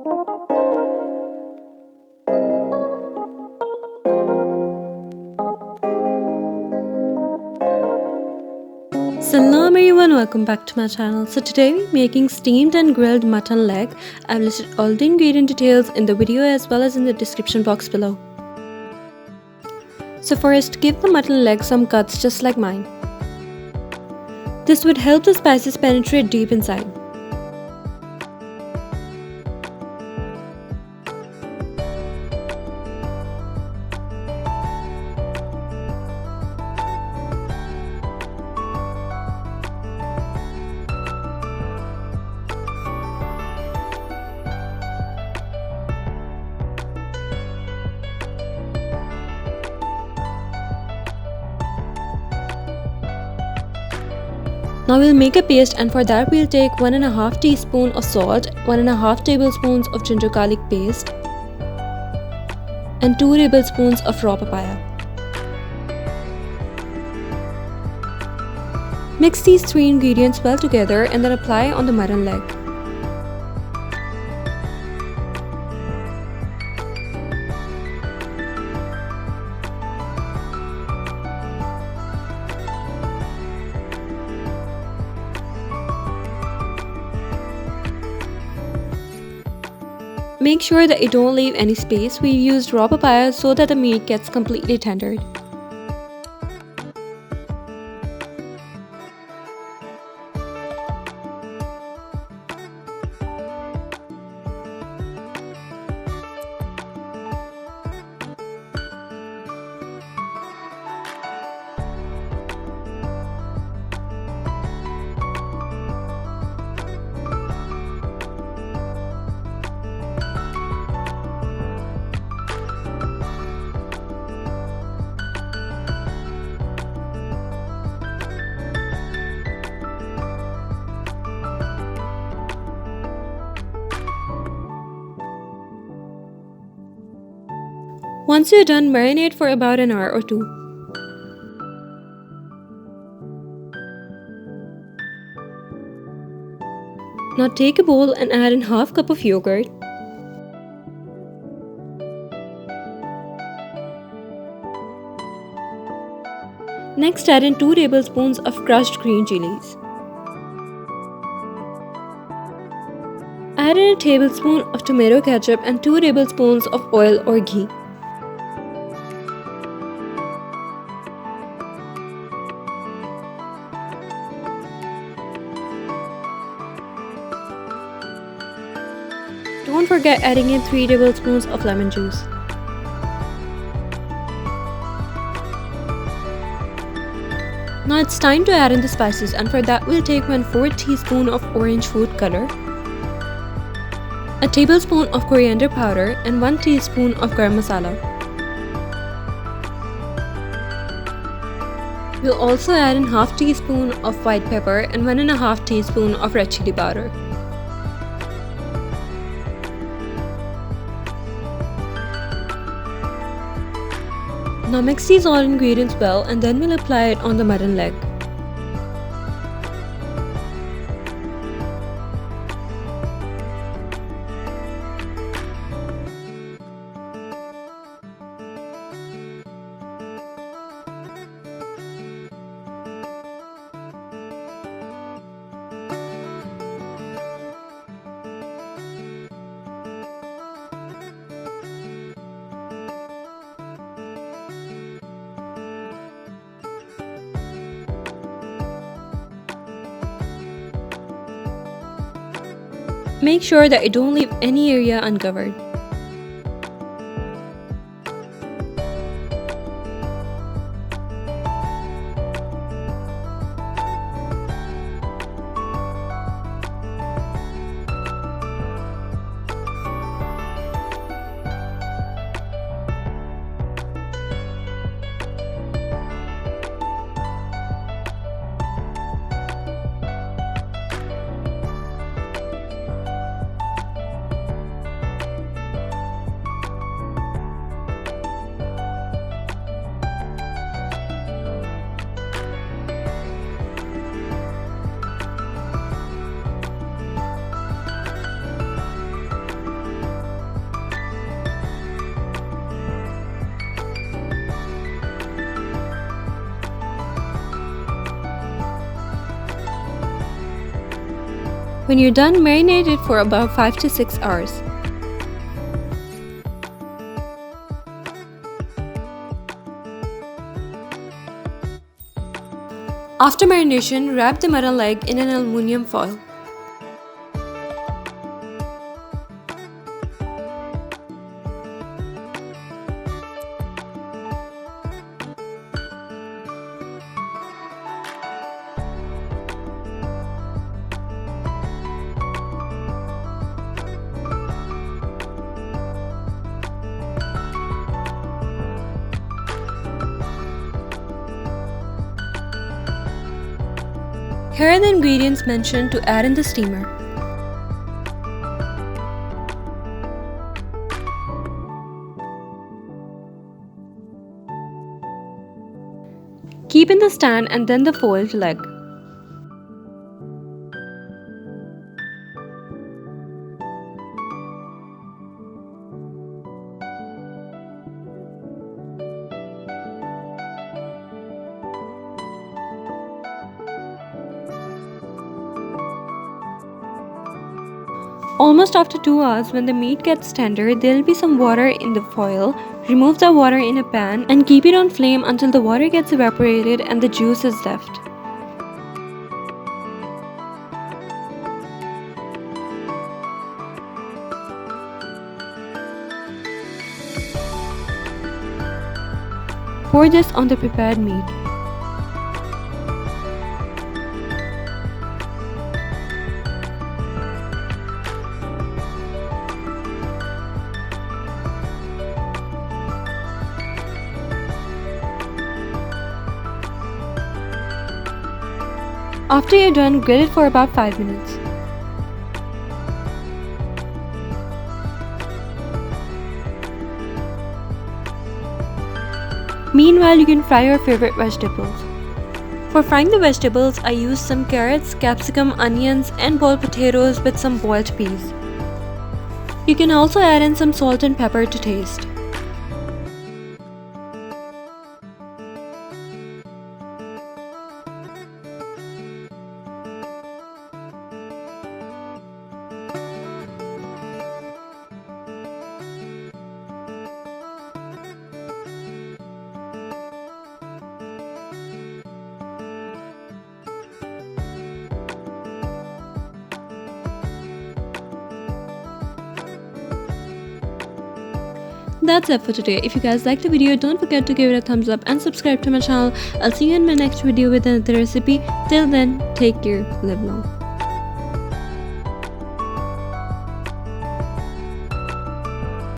Salam everyone, welcome back to my channel. So today we're making steamed and grilled mutton leg. I've listed all the ingredient details in the video as well as in the description box below. So first, give the mutton leg some cuts just like mine. This would help the spices penetrate deep inside. Now we'll make a paste, and for that we'll take 1.5 teaspoon of salt, 1.5 tablespoons of ginger garlic paste and 2 tablespoons of raw papaya. Mix these three ingredients well together and then apply on the mutton leg. Make sure that you don't leave any space. We used raw papaya so that the meat gets completely tendered. Once you're done, marinate for about an hour or two. Now take a bowl and add in half cup of yogurt, next add in 2 tablespoons of crushed green chilies. Add in a tablespoon of tomato ketchup and 2 tablespoons of oil or ghee. Don't forget adding in 3 tablespoons of lemon juice. Now it's time to add in the spices, and for that we'll take 1/4 teaspoon of orange food color, a tablespoon of coriander powder and 1 teaspoon of garam masala. We'll also add in half teaspoon of white pepper and 1.5 teaspoon of red chilli powder. Now mix these all ingredients well and then we'll apply it on the mutton leg. Make sure that you don't leave any area uncovered. When you're done, marinate it for about 5 to 6 hours. After marination, wrap the mutton leg in an aluminium foil. Here are the ingredients mentioned to add in the steamer. Keep in the stand and then the foiled leg. Almost after 2 hours, when the meat gets tender, there will be some water in the foil. Remove the water in a pan and keep it on flame until the water gets evaporated and the juice is left. Pour this on the prepared meat. After you're done, grill it for about 5 minutes. Meanwhile, you can fry your favorite vegetables. For frying the vegetables, I used some carrots, capsicum, onions, and boiled potatoes with some boiled peas. You can also add in some salt and pepper to taste. That's it for today. If you guys liked the video, don't forget to give it a thumbs up and subscribe to my channel. I'll see you in my next video with another recipe. Till then, take care, live long.